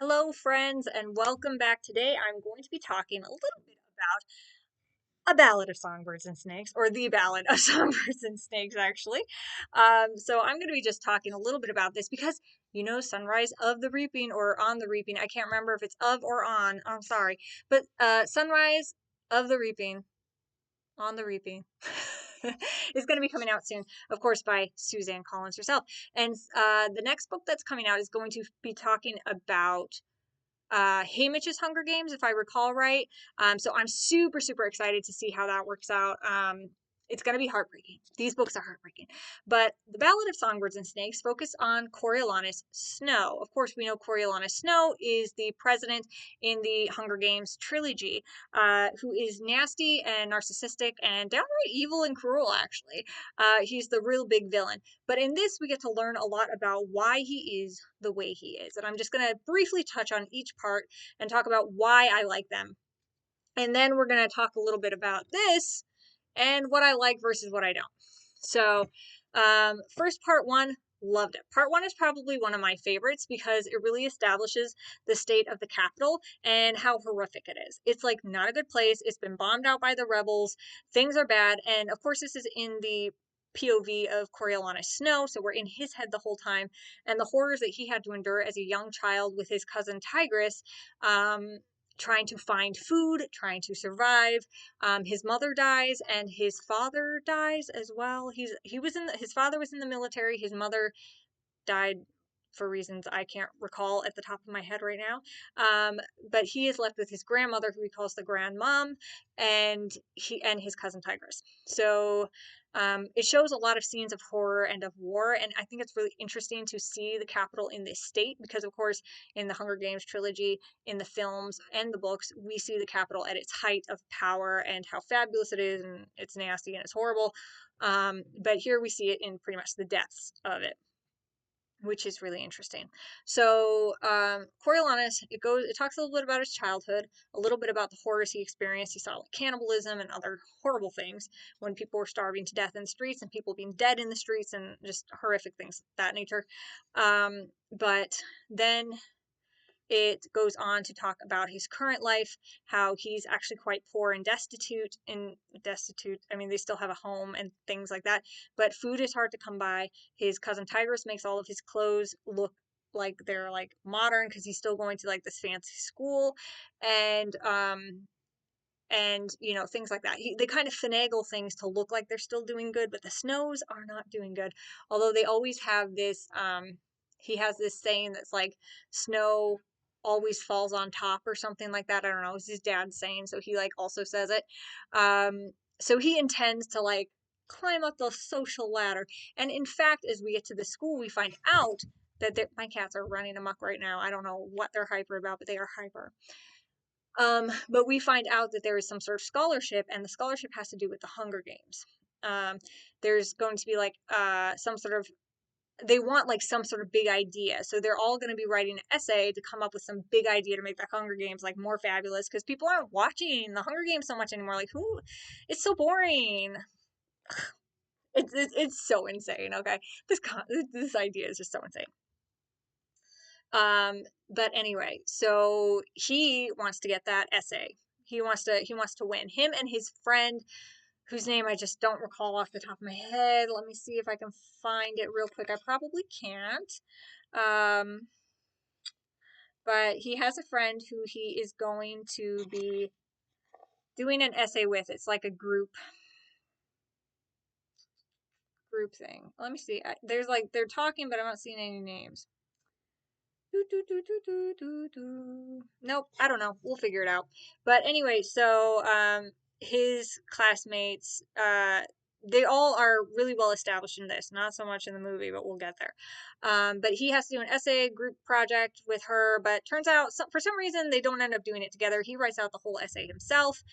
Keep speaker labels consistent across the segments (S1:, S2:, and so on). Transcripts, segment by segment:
S1: Hello, friends, and welcome back. Today, I'm going to be talking a little bit about A Ballad of Songbirds and Snakes, or The Ballad of Songbirds and Snakes, actually. So, I'm going to be just talking a little bit about this because, Sunrise of the Reaping or On the Reaping. I can't remember if it's of or on. I'm sorry. But Sunrise of the Reaping, On the Reaping. is going to be coming out soon, of course, by Suzanne Collins herself. And the next book that's coming out is going to be talking about Haymitch's Hunger Games, if I recall right. So I'm super, super excited to see how that works out. It's going to be heartbreaking. These books are heartbreaking. But The Ballad of Songbirds and Snakes focus on Coriolanus Snow. Of course, we know Coriolanus Snow is the president in the Hunger Games trilogy, who is nasty and narcissistic and downright evil and cruel, actually. He's the real big villain. But in this, we get to learn a lot about why he is the way he is. And I'm just going to briefly touch on each part and talk about why I like them. And then we're going to talk a little bit about this and what I like versus what I don't. So, first part one, loved it. Part one is probably one of my favorites because it really establishes the state of the capital and how horrific it is. It's like not a good place. It's been bombed out by the rebels. Things are bad. And of course, this is in the POV of Coriolanus Snow, so we're in his head the whole time, and the horrors that he had to endure as a young child with his cousin Tigress, trying to find food, trying to survive. His mother dies, and his father dies as well. His father was in the military. His mother died for reasons I can't recall at the top of my head right now. But he is left with his grandmother, who he calls the grandmom, and his cousin Tigress. So it shows a lot of scenes of horror and of war, and I think it's really interesting to see the capital in this state because, of course, in the Hunger Games trilogy, in the films and the books, we see the capital at its height of power and how fabulous it is, and it's nasty and it's horrible. But here we see it in pretty much the depths of it, which is really interesting. So Coriolanus, it talks a little bit about his childhood, a little bit about the horrors he experienced. He saw like cannibalism and other horrible things when people were starving to death in the streets and people being dead in the streets and just horrific things of that nature. But then it goes on to talk about his current life, how he's actually quite poor and destitute. I mean, they still have a home and things like that, but food is hard to come by. His cousin Tigress makes all of his clothes look like they're like modern because he's still going to like this fancy school, and things like that. They kind of finagle things to look like they're still doing good, but the Snows are not doing good. Although they always have this, he has this saying that's like, snow always falls on top or something like that. I don't know. It's his dad's saying, so he like also says it. So he intends to like climb up the social ladder. And in fact, as we get to the school, we find out that my cats are running amok right now. I don't know what they're hyper about, but they are hyper. But we find out that there is some sort of scholarship, and the scholarship has to do with the Hunger Games. There's going to be like some sort of, they want like some sort of big idea. So they're all going to be writing an essay to come up with some big idea to make the Hunger Games like more fabulous because people aren't watching the Hunger Games so much anymore. Like, who? It's so boring. It's so insane. Okay, this idea is just so insane. But anyway, so he wants to get that essay. He wants to win. Him and his friend, whose name I just don't recall off the top of my head. Let me see if I can find it real quick. I probably can't. Um, but he has a friend who he is going to be doing an essay with. It's like a group thing. Let me see. There's like they're talking, but I'm not seeing any names. Nope, I don't know. We'll figure it out. But anyway, so his classmates, they all are really well established in this. Not so much in the movie, but we'll get there. But he has to do an essay group project with her, but turns out for some reason they don't end up doing it together. He writes out the whole essay himself,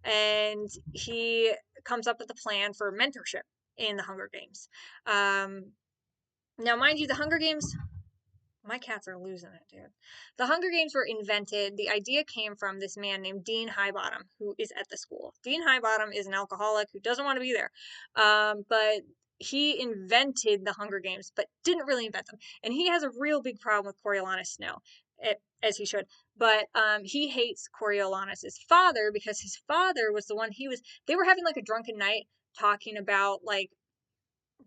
S1: and he comes up with a plan for mentorship in the Hunger Games. Now, mind you, the Hunger Games, my cats are losing it, dude. The Hunger Games were invented. The idea came from this man named Dean Highbottom, who is at the school. Dean Highbottom is an alcoholic who doesn't want to be there. But he invented the Hunger Games, but didn't really invent them. And he has a real big problem with Coriolanus Snow. as he should. But he hates Coriolanus's father because his father was the one they were having like a drunken night talking about like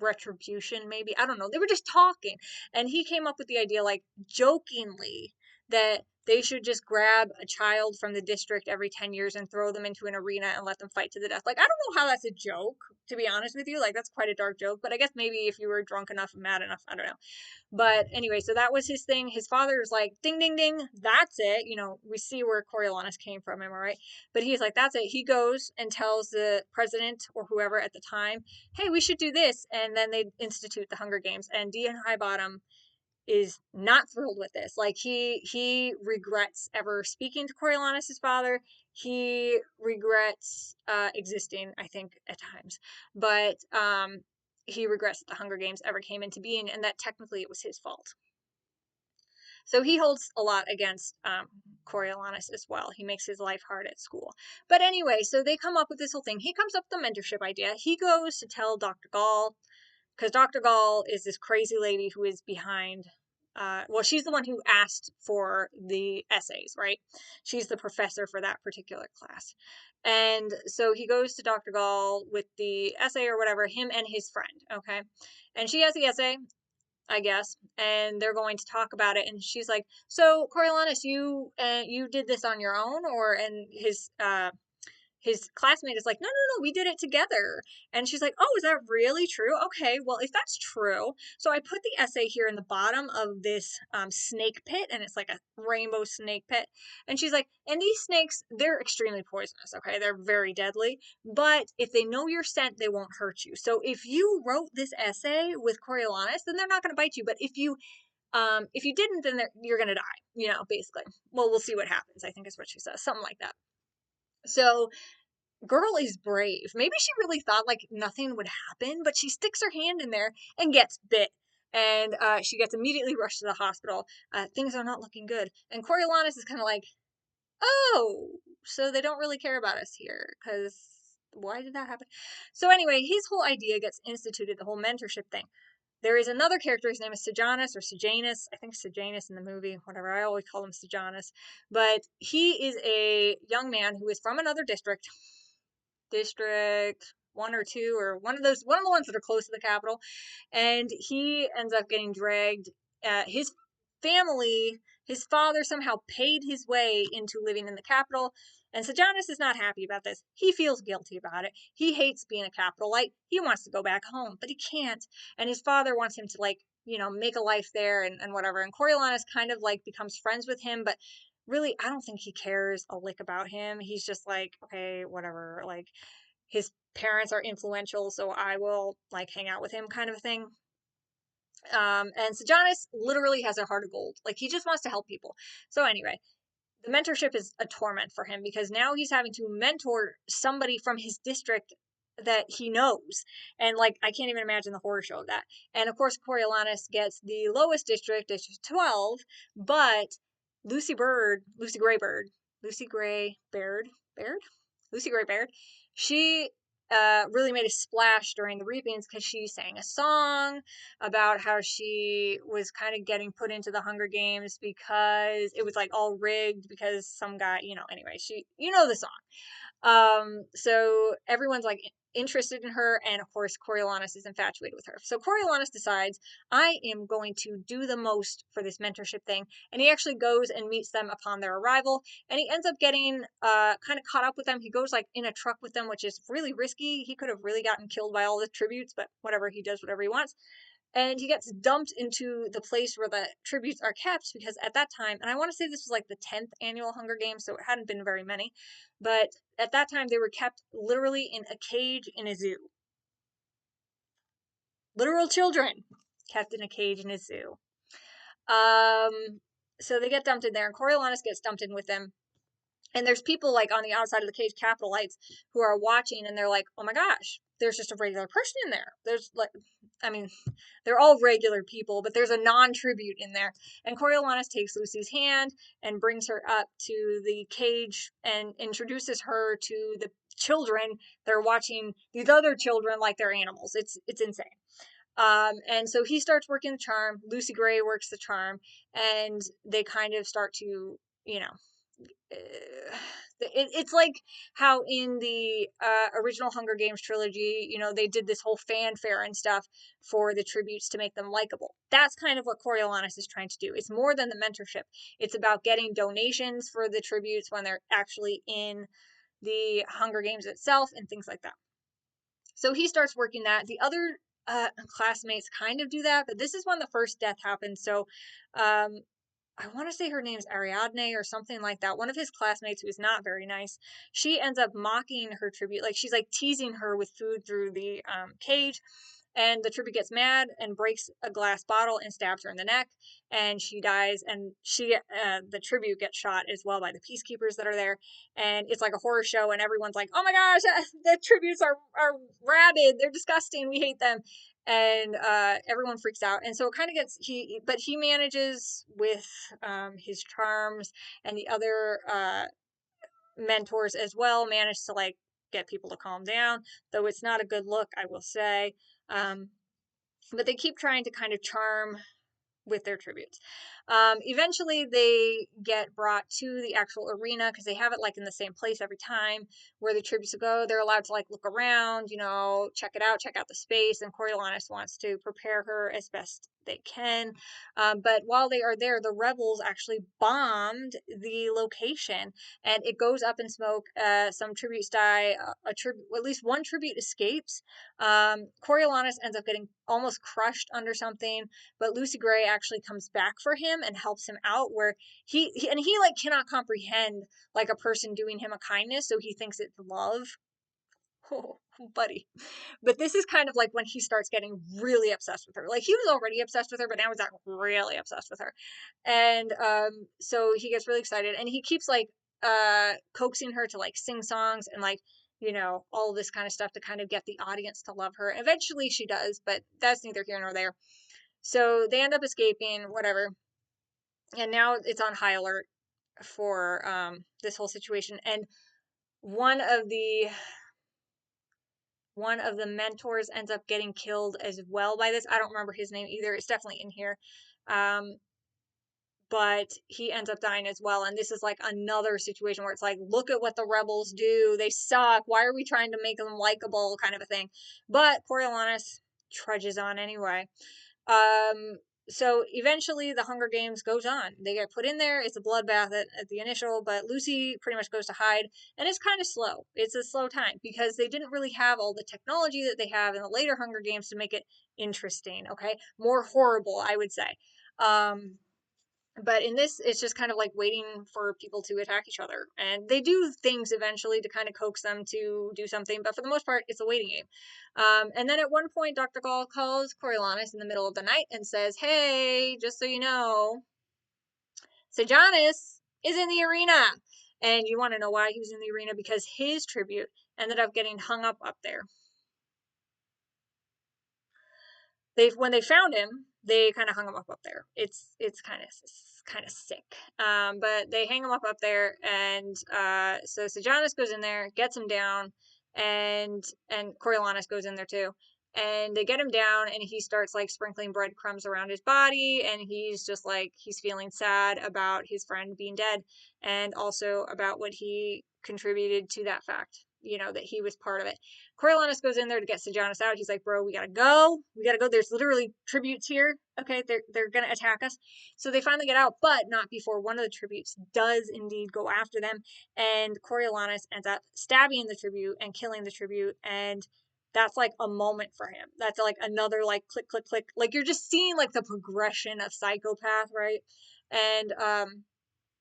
S1: retribution, maybe. I don't know. They were just talking. And he came up with the idea, like jokingly, that they should just grab a child from the district every 10 years and throw them into an arena and let them fight to the death. Like, I don't know how that's a joke, to be honest with you. Like, that's quite a dark joke. But I guess maybe if you were drunk enough and mad enough, I don't know. But anyway, so that was his thing. His father was like, ding, ding, ding, that's it. You know, we see where Coriolanus came from, am I right? But he's like, that's it. He goes and tells the president or whoever at the time, hey, we should do this. And then they institute the Hunger Games. And Dean Highbottom is not thrilled with this. Like he regrets ever speaking to Coriolanus' father. He regrets existing, I think, at times. But he regrets that the Hunger Games ever came into being and that technically it was his fault. So he holds a lot against Coriolanus as well. He makes his life hard at school. But anyway, so they come up with this whole thing. He comes up with the mentorship idea. He goes to tell Dr. Gall, because Dr. Gall is this crazy lady who is behind. Well, she's the one who asked for the essays, right? She's the professor for that particular class. And so he goes to Dr. Gall with the essay or whatever, him and his friend, okay? And she has the essay, I guess, and they're going to talk about it. And she's like, "So, Coriolanus, you did this on your own?" Or and his classmate is like, no, no, no, we did it together. And she's like, oh, is that really true? Okay, well, if that's true, so I put the essay here in the bottom of this snake pit, and it's like a rainbow snake pit. And she's like, and these snakes, they're extremely poisonous, okay? They're very deadly, but if they know your scent, they won't hurt you. So if you wrote this essay with Coriolanus, then they're not going to bite you. But if you didn't, then you're going to die, you know, basically. Well, we'll see what happens, I think is what she says, something like that. So girl is brave. Maybe she really thought like nothing would happen, but she sticks her hand in there and gets bit. And she gets immediately rushed to the hospital. Things are not looking good. And Coriolanus is kind of like, oh, so they don't really care about us here. Because why did that happen? So anyway, his whole idea gets instituted, the whole mentorship thing. There is another character, his name is Sejanus or Sejanus. I think Sejanus in the movie, whatever. I always call him Sejanus. But he is a young man who is from another district 1 or 2 or one of the ones that are close to the capital, and he ends up getting dragged. His family, his father somehow paid his way into living in the capital, and Sejanus is not happy about this. He feels guilty about it. He hates being a capitalite. He wants to go back home, but he can't. And his father wants him to like, you know, make a life there and whatever. And Coriolanus kind of like becomes friends with him, but really, I don't think he cares a lick about him. He's just like, okay, whatever. Like, his parents are influential, so I will like hang out with him, kind of a thing. And Sejanus literally has a heart of gold. Like, he just wants to help people. So anyway, the mentorship is a torment for him because now he's having to mentor somebody from his district that he knows. And like, I can't even imagine the horror show of that. And of course, Coriolanus gets the lowest district, District 12, but Lucy Bird, Lucy Gray Bird, Lucy Gray Baird, Baird? Lucy Gray Baird, she really made a splash during the reapings because she sang a song about how she was kind of getting put into the Hunger Games because it was like all rigged because some guy, you know, anyway, you know the song. So everyone's like interested in her, and of course Coriolanus is infatuated with her. So Coriolanus decides, I am going to do the most for this mentorship thing, and he actually goes and meets them upon their arrival, and he ends up getting kind of caught up with them. He goes like in a truck with them, which is really risky. He could have really gotten killed by all the tributes, but whatever, he does whatever he wants. And he gets dumped into the place where the tributes are kept because at that time, and I want to say this was like the 10th annual Hunger Games, so it hadn't been very many, but at that time they were kept literally in a cage in a zoo. Literal children kept in a cage in a zoo. So they get dumped in there, and Coriolanus gets dumped in with them. And there's people like on the outside of the cage, capitalites, who are watching, and they're like, oh my gosh, there's just a regular person in there. There's like, I mean, they're all regular people, but there's a non-tribute in there. And Coriolanus takes Lucy's hand and brings her up to the cage and introduces her to the children. They're watching these other children like they're animals. It's insane. And so he starts working the charm. Lucy Gray works the charm, and they kind of start to, you know, it's like how in the original Hunger Games trilogy, you know, they did this whole fanfare and stuff for the tributes to make them likable. That's kind of what Coriolanus is trying to do. It's more than the mentorship. It's about getting donations for the tributes when they're actually in the Hunger Games itself and things like that. So he starts working that. The other classmates kind of do that, but this is when the first death happens. So um, I want to say her name's Ariadne or something like that. One of his classmates who is not very nice. She ends up mocking her tribute. Like she's like teasing her with food through the cage. And the tribute gets mad and breaks a glass bottle and stabs her in the neck, and she dies. And the tribute gets shot as well by the peacekeepers that are there. And it's like a horror show, and everyone's like, "Oh my gosh, the tributes are rabid. They're disgusting. We hate them." And everyone freaks out. And so it kind of gets but he manages with his charms, and the other mentors as well manage to like get people to calm down, though it's not a good look, I will say. um, but they keep trying to kind of charm with their tributes. Eventually, they get brought to the actual arena because they have it like in the same place every time where the tributes go. They're allowed to like look around, you know, check it out, check out the space. And Coriolanus wants to prepare her as best they can. But while they are there, the rebels actually bombed the location, and it goes up in smoke. Some tributes die. At least one tribute escapes. Coriolanus ends up getting almost crushed under something, but Lucy Gray actually comes back for him and helps him out, where he like cannot comprehend like a person doing him a kindness, so he thinks it's love. Oh, buddy. But this is kind of like when he starts getting really obsessed with her. Like he was already obsessed with her, but now he's like really obsessed with her. And so he gets really excited, and he keeps like coaxing her to like sing songs and like, you know, all this kind of stuff to kind of get the audience to love her. Eventually she does, but that's neither here nor there. So they end up escaping, whatever. And now it's on high alert for this whole situation. And one of the one of the mentors ends up getting killed as well by this. I don't remember his name either. It's definitely in here. But he ends up dying as well. And this is like another situation where it's like, look at what the rebels do. They suck. Why are we trying to make them likable, kind of a thing? But Coriolanus trudges on anyway. Um, so eventually the Hunger Games goes on. They get put in there. It's a bloodbath at the initial, but Lucy pretty much goes to hide, and it's kind of slow. It's a slow time because they didn't really have all the technology that they have in the later Hunger Games to make it interesting. Okay, more horrible, I would say. But in this, it's just kind of like waiting for people to attack each other. And they do things eventually to kind of coax them to do something, but for the most part, it's a waiting game. And then at one point, Dr. Gall calls Coriolanus in the middle of the night and says, "Hey, just so you know, Sejanus is in the arena." And you want to know why he was in the arena? Because his tribute ended up getting hung up there. When they found him, they kind of hung him up there. It's kind of sick. But they hang him up there, and so Sejanus goes in there, gets him down, and Coriolanus goes in there too. And they get him down, and he starts like sprinkling breadcrumbs around his body, and he's just like he's feeling sad about his friend being dead, and also about what he contributed to that fact, you know, that he was part of it. Coriolanus goes in there to get Sejanus out. He's like, "Bro, we gotta go. We gotta go. There's literally tributes here. Okay, they're gonna attack us." So they finally get out, but not before one of the tributes does indeed go after them, and Coriolanus ends up stabbing the tribute and killing the tribute, and that's like a moment for him. That's like another like click, click, click. Like you're just seeing like the progression of psychopath, right? And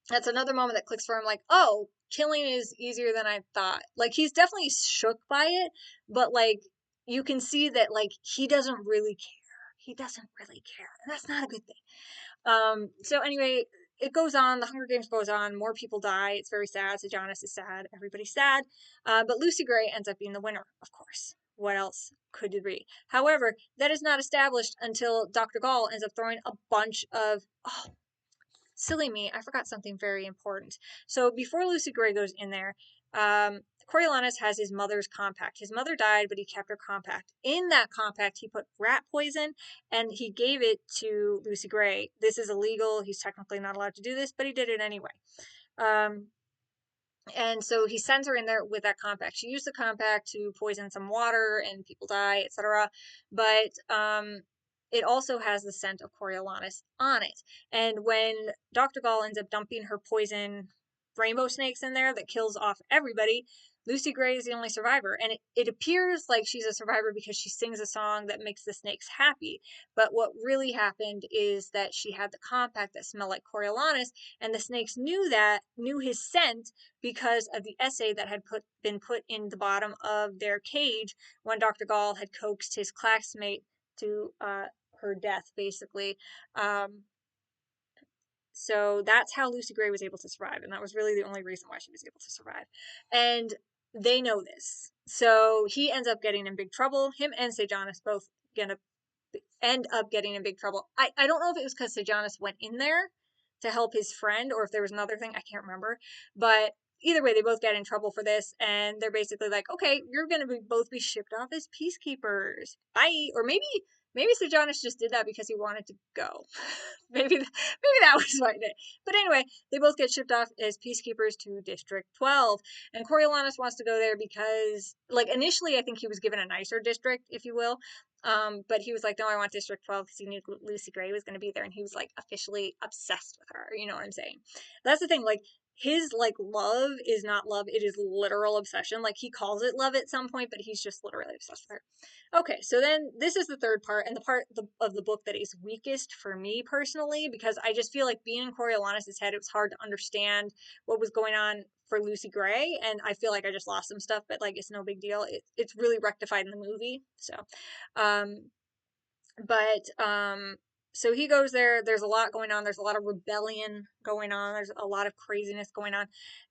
S1: that's another moment that clicks for him, like, oh, killing is easier than I thought. Like he's definitely shook by it, but like you can see that like he doesn't really care. He doesn't really care. And that's not a good thing. So anyway, it goes on, the Hunger Games goes on, more people die, it's very sad. Sejanus is sad, everybody's sad. But Lucy Gray ends up being the winner, of course. What else could it be? However, that is not established until Dr. Gall ends up throwing a bunch of silly me, I forgot something very important. So before Lucy Gray goes in there, Coriolanus has his mother's compact. His mother died, but he kept her compact. In that compact, he put rat poison, and he gave it to Lucy Gray. This is illegal. He's technically not allowed to do this, but he did it anyway. And so he sends her in there with that compact. She used the compact to poison some water and people die, etc. But it also has the scent of Coriolanus on it. And when Dr. Gall ends up dumping her poison rainbow snakes in there that kills off everybody, Lucy Gray is the only survivor. And it appears like she's a survivor because she sings a song that makes the snakes happy. But what really happened is that she had the compact that smelled like Coriolanus, and the snakes knew his scent because of the essay that had been put in the bottom of their cage when Dr. Gall had coaxed his classmate to her death, basically. So that's how Lucy Gray was able to survive, and that was really the only reason why she was able to survive. And they know this. So he ends up getting in big trouble. Him and Sejanus both end up getting in big trouble. I don't know if it was because Sejanus went in there to help his friend or if there was another thing. I can't remember. But either way, they both get in trouble for this. And they're basically like, okay, you're going to both be shipped off as peacekeepers. Bye. Or maybe Sejanus just did that because he wanted to go. maybe that was why he did. But anyway, they both get shipped off as peacekeepers to District 12. And Coriolanus wants to go there because, like, initially I think he was given a nicer district, if you will. But he was like, no, I want District 12 because he knew Lucy Gray was going to be there, and he was like officially obsessed with her. You know what I'm saying? That's the thing. Like, his like love is not love; it is literal obsession. Like, he calls it love at some point, but he's just literally obsessed with her. Okay, so then this is the third part, and the part of the book that is weakest for me personally, because I just feel like being in Coriolanus' head, it was hard to understand what was going on for Lucy Gray, and I feel like I just lost some stuff, but like it's no big deal. It's really rectified in the movie. So um, so he goes there. There's a lot going on. There's a lot of rebellion going on. There's a lot of craziness going on.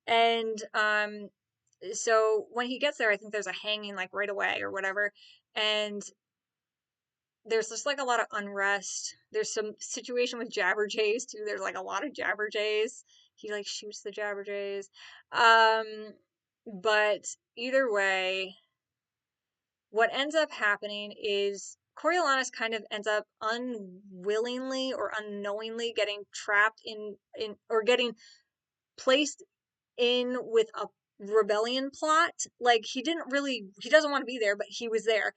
S1: And so when he gets there, I think there's a hanging like right away or whatever. And there's just like a lot of unrest. There's some situation with Jabberjays too. There's like a lot of Jabberjays. He like shoots the Jabberjays. But either way, what ends up happening is Coriolanus kind of ends up unwillingly or unknowingly getting trapped in or getting placed in with a rebellion plot. Like, he doesn't want to be there, but he was there.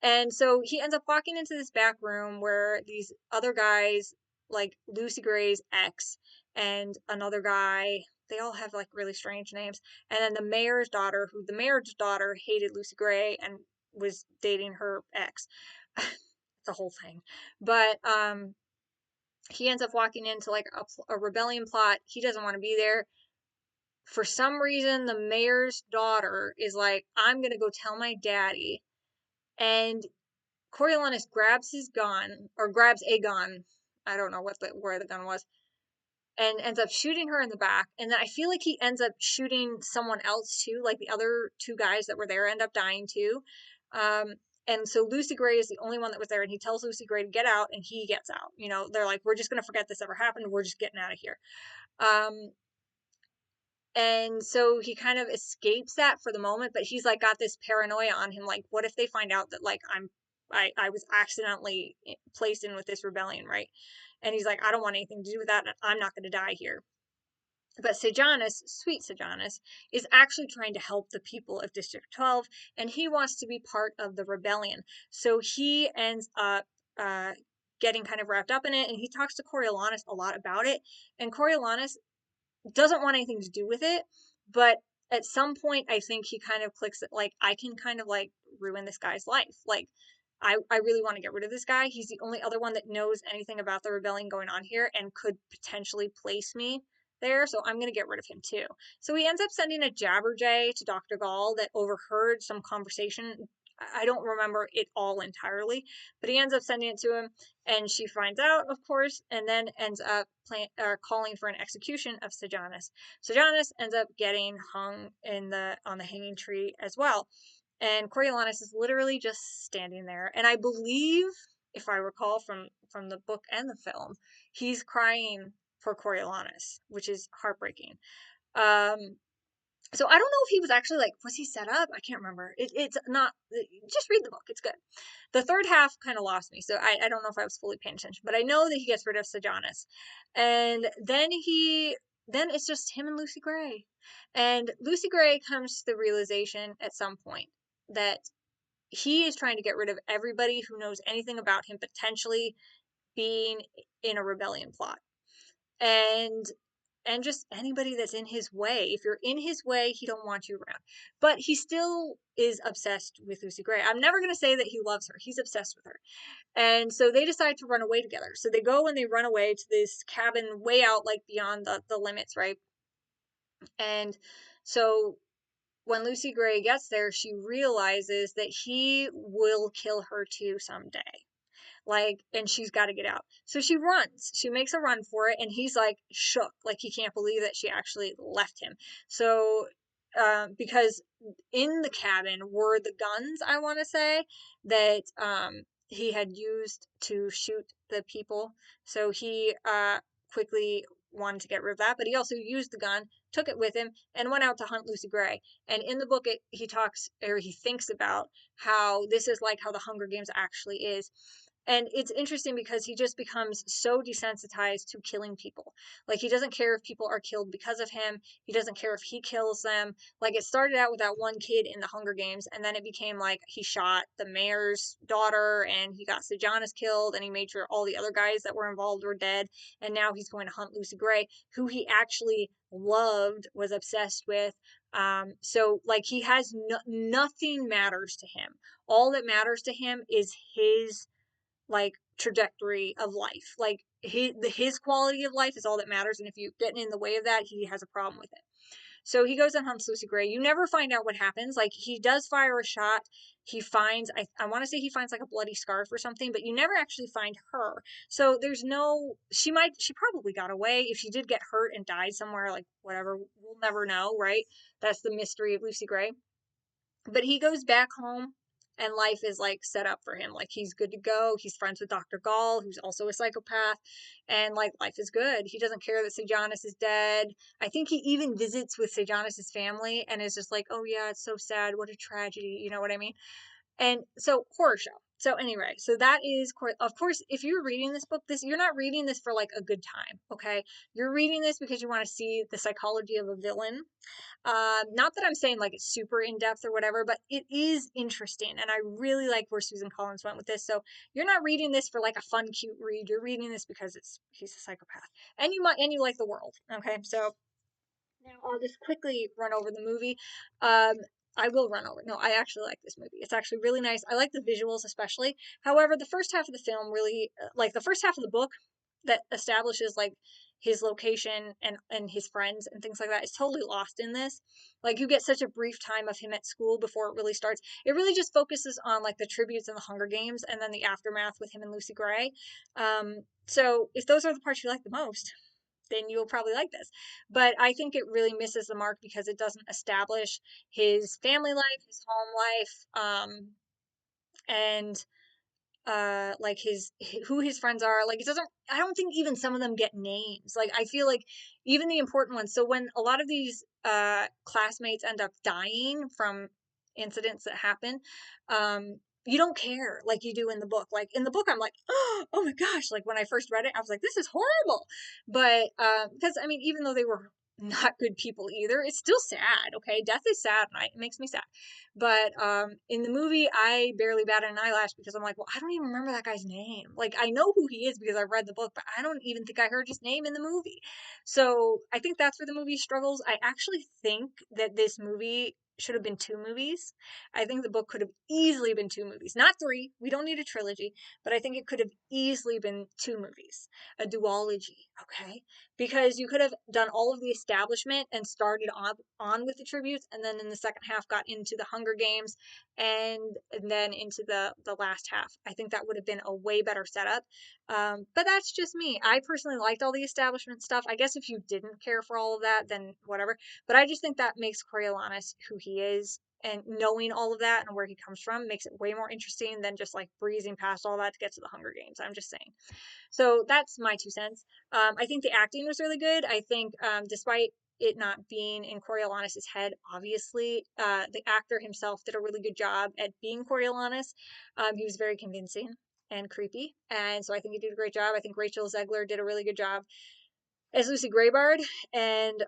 S1: And so he ends up walking into this back room where these other guys, like Lucy Gray's ex and another guy, they all have like really strange names. And then the mayor's daughter, who the mayor's daughter hated Lucy Gray and was dating her ex. The whole thing. But he ends up walking into like a rebellion plot. He doesn't want to be there. For some reason, the mayor's daughter is like, I'm going to go tell my daddy. And Coriolanus grabs his gun, or grabs a gun. I don't know where the gun was, and ends up shooting her in the back. And then I feel like he ends up shooting someone else too, like the other two guys that were there end up dying too. And so Lucy Gray is the only one that was there, and he tells Lucy Gray to get out, and he gets out. You know, they're like, we're just gonna forget this ever happened. We're just getting out of here. And so he kind of escapes that for the moment, but he's like got this paranoia on him, like, what if they find out that like I was accidentally placed in with this rebellion, right? And he's like, I don't want anything to do with that, and I'm not going to die here. But Sejanus, sweet Sejanus, is actually trying to help the people of District 12, and he wants to be part of the rebellion. So he ends up getting kind of wrapped up in it, and he talks to Coriolanus a lot about it. And Coriolanus doesn't want anything to do with it, but at some point I think he kind of clicks it, like, I can kind of like ruin this guy's life. Like, I really want to get rid of this guy. He's the only other one that knows anything about the rebellion going on here and could potentially place me there, so I'm going to get rid of him too. So he ends up sending a Jabberjay to Dr. Gall that overheard some conversation. I don't remember it all entirely, but he ends up sending it to him, and she finds out, of course, and then ends up calling for an execution of Sejanus. Sejanus ends up getting hung on the hanging tree as well, and Coriolanus is literally just standing there. And I believe, if I recall from the book and the film, he's crying for Coriolanus, which is heartbreaking. So I don't know if he was actually like, was he set up? I can't remember. It's not, just read the book. It's good. The third half kind of lost me. So I don't know if I was fully paying attention, but I know that he gets rid of Sejanus. And then it's just him and Lucy Gray. And Lucy Gray comes to the realization at some point that he is trying to get rid of everybody who knows anything about him potentially being in a rebellion plot. And just anybody that's in his way. If you're in his way, he don't want you around. But he still is obsessed with Lucy Gray. I'm never going to say that he loves her. He's obsessed with her. And so they decide to run away together. So they go and they run away to this cabin way out, like beyond the limits, right? And so when Lucy Gray gets there, she realizes that he will kill her too someday. Like, and she's got to get out. So she runs. She makes a run for it, and he's like shook, like he can't believe that she actually left him. So, because in the cabin were the guns, I want to say, that he had used to shoot the people. So he quickly wanted to get rid of that, but he also used the gun, took it with him, and went out to hunt Lucy Gray. And in the book, he talks, or he thinks about how this is like how the Hunger Games actually is. And it's interesting because he just becomes so desensitized to killing people. Like, he doesn't care if people are killed because of him. He doesn't care if he kills them. Like, it started out with that one kid in the Hunger Games, and then it became like he shot the mayor's daughter, and he got Sejanus killed, and he made sure all the other guys that were involved were dead. And now he's going to hunt Lucy Gray, who he actually loved, was obsessed with. So like, he has nothing matters to him. All that matters to him is his like trajectory of life. Like, his quality of life is all that matters, and if you get in the way of that, he has a problem with it. So he goes and hunts Lucy Gray. You never find out what happens. Like, he does fire a shot. He finds, I want to say he finds like a bloody scarf or something, but you never actually find her. So there's no, she probably got away. If she did get hurt and died somewhere, like whatever, we'll never know, right? That's the mystery of Lucy Gray. But he goes back home, and life is like set up for him. Like, he's good to go. He's friends with Dr. Gall, who's also a psychopath, and like, life is good. He doesn't care that Sejanus is dead. I think he even visits with Sejanus's family and is just like, oh yeah, it's so sad. What a tragedy. You know what I mean? And so, horror show. So anyway, so that is, of course, if you're reading this book, you're not reading this for like a good time, okay? You're reading this because you want to see the psychology of a villain. Not that I'm saying like it's super in depth or whatever, but it is interesting, and I really like where Susan Collins went with this. So you're not reading this for like a fun, cute read. You're reading this because he's a psychopath, and you like the world. Okay, so now I'll just quickly run over the movie. Um, I will run over. No, I actually like this movie. It's actually really nice. I like the visuals especially. However, the first half of the film really, like the first half of the book that establishes like his location and his friends and things like that is totally lost in this. Like, you get such a brief time of him at school before it really starts. It really just focuses on like the tributes and the Hunger Games and then the aftermath with him and Lucy Gray. So if those are the parts you like the most, then you'll probably like this. But I think it really misses the mark because it doesn't establish his family life, his home life, and like who his friends are. Like, it doesn't, I don't think even some of them get names. Like, I feel like even the important ones, so when a lot of these classmates end up dying from incidents that happen, you don't care like you do in the book. Like, in the book, I'm like, oh my gosh, like when I first read it, I was like, this is horrible. But because I mean, even though they were not good people either, it's still sad. Okay, death is sad, and it makes me sad. But in the movie, I barely batted an eyelash because I'm like, well, I don't even remember that guy's name. Like, I know who he is because I've read the book, but I don't even think I heard his name in the movie. So I think that's where the movie struggles. I actually think that this movie should have been two movies. I think the book could have easily been two movies, not three. We don't need a trilogy, but I think it could have easily been two movies, a duology, okay? Because you could have done all of the establishment and started on with the tributes, and then in the second half got into the Hunger Games, and then into the last half. I think that would have been a way better setup. But that's just me. I personally liked all the establishment stuff. I guess if you didn't care for all of that, then whatever. But I just think that makes Coriolanus who he is, and knowing all of that and where he comes from makes it way more interesting than just like breezing past all that to get to the Hunger Games. I'm just saying. So that's my 2 cents. I think the acting was really good. I think, despite it not being in Coriolanus's head. Obviously, the actor himself did a really good job at being Coriolanus. He was very convincing and creepy, and so I think he did a great job. I think Rachel Zegler did a really good job as Lucy Graybard, and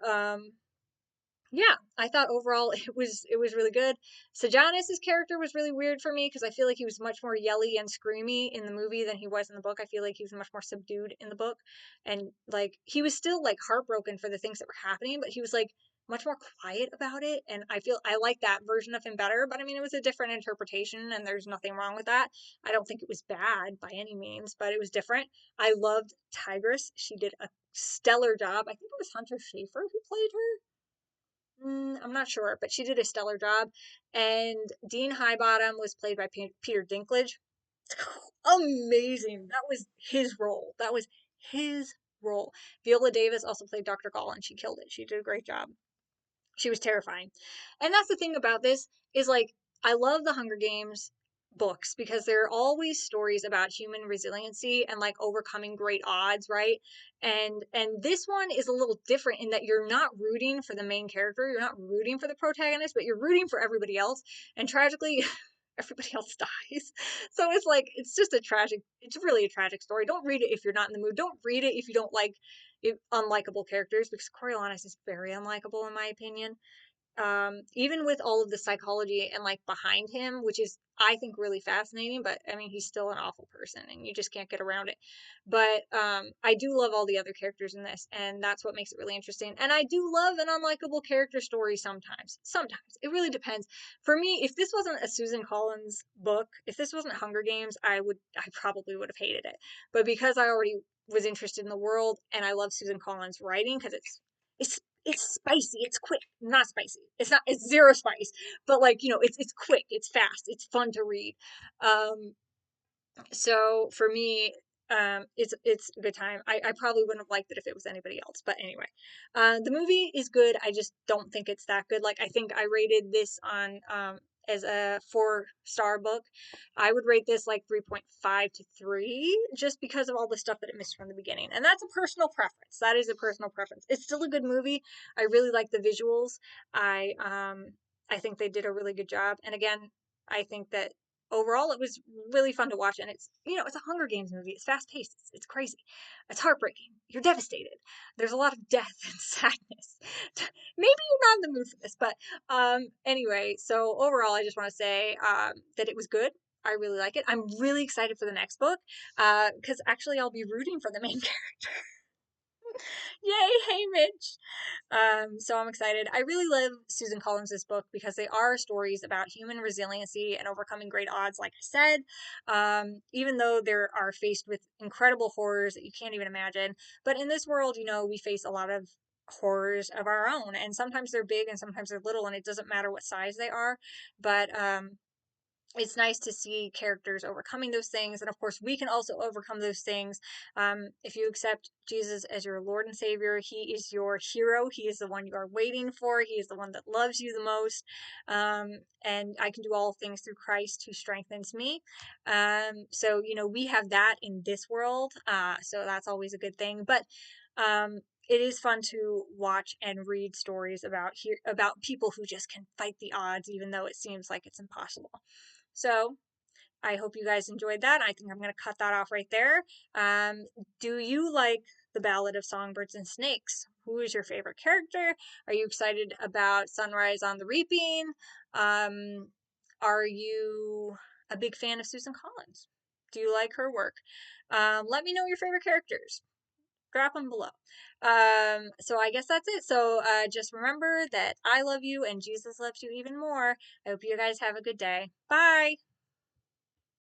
S1: yeah, I thought overall it was really good. Sejanus's character was really weird for me because I feel like he was much more yelly and screamy in the movie than he was in the book. I feel like he was much more subdued in the book, and like he was still like heartbroken for the things that were happening, but he was like much more quiet about it. And I feel I like that version of him better. But I mean, it was a different interpretation, and there's nothing wrong with that. I don't think it was bad by any means, but it was different. I loved Tigress. She did a stellar job. I think it was Hunter Schafer who played her. I'm not sure, but she did a stellar job. And Dean Highbottom was played by Peter Dinklage. Amazing. That was his role. That was his role. Viola Davis also played Dr. Gall, and she killed it. She did a great job. She was terrifying. And that's the thing about this is like I love the Hunger Games books because there are always stories about human resiliency and like overcoming great odds, right? And this one is a little different in that you're not rooting for the main character, you're not rooting for the protagonist, but you're rooting for everybody else. And tragically, everybody else dies. So it's like it's just a tragic, it's really a tragic story. Don't read it if you're not in the mood. Don't read it if you don't like unlikable characters because Coriolanus is very unlikable in my opinion. Even with all of the psychology and like behind him, which is I think really fascinating, but I mean he's still an awful person and you just can't get around it. But I do love all the other characters in this, and that's what makes it really interesting. And I do love an unlikable character story sometimes. Sometimes. It really depends. For me, if this wasn't a Susan Collins book, if this wasn't Hunger Games, I probably would have hated it. But because I already was interested in the world and I love Susan Collins writing because it's spicy, it's quick, not spicy, it's zero spice, but like it's quick, it's fast, it's fun to read. So for me, it's a good time. I probably wouldn't have liked it if it was anybody else, but anyway, the movie is good. I just don't think it's that good. Like I think I rated this on as a 4-star book. I would rate this like 3.5 to 3 just because of all the stuff that it missed from the beginning. And that's a personal preference. That is a personal preference. It's still a good movie. I really like the visuals. I think they did a really good job. And again, I think that overall it was really fun to watch, and it's a Hunger Games movie. It's fast paced, it's crazy, it's heartbreaking, you're devastated, there's a lot of death and sadness. Maybe you're not in the mood for this, but anyway, so overall I just want to say that it was good. I really like it. I'm really excited for the next book because actually I'll be rooting for the main character. Yay, hey Mitch. So I'm excited. I really love Susan Collins's book because they are stories about human resiliency and overcoming great odds, like I said. Even though they are faced with incredible horrors that you can't even imagine. But in this world, we face a lot of horrors of our own, and sometimes they're big and sometimes they're little, and it doesn't matter what size they are. But it's nice to see characters overcoming those things. And of course, we can also overcome those things. If you accept Jesus as your Lord and Savior, He is your hero. He is the one you are waiting for. He is the one that loves you the most. And I can do all things through Christ who strengthens me. So, we have that in this world. So that's always a good thing. But it is fun to watch and read stories about people who just can fight the odds, even though it seems like it's impossible. So I hope you guys enjoyed that. I think I'm going to cut that off right there. Do you like the Ballad of Songbirds and Snakes? Who is your favorite character? Are you excited about Sunrise on the Reaping? Are you a big fan of Susan Collins? Do you like her work? Let me know your favorite characters. Drop them below. So I guess that's it. So just remember that I love you and Jesus loves you even more. I hope you guys have a good day. Bye.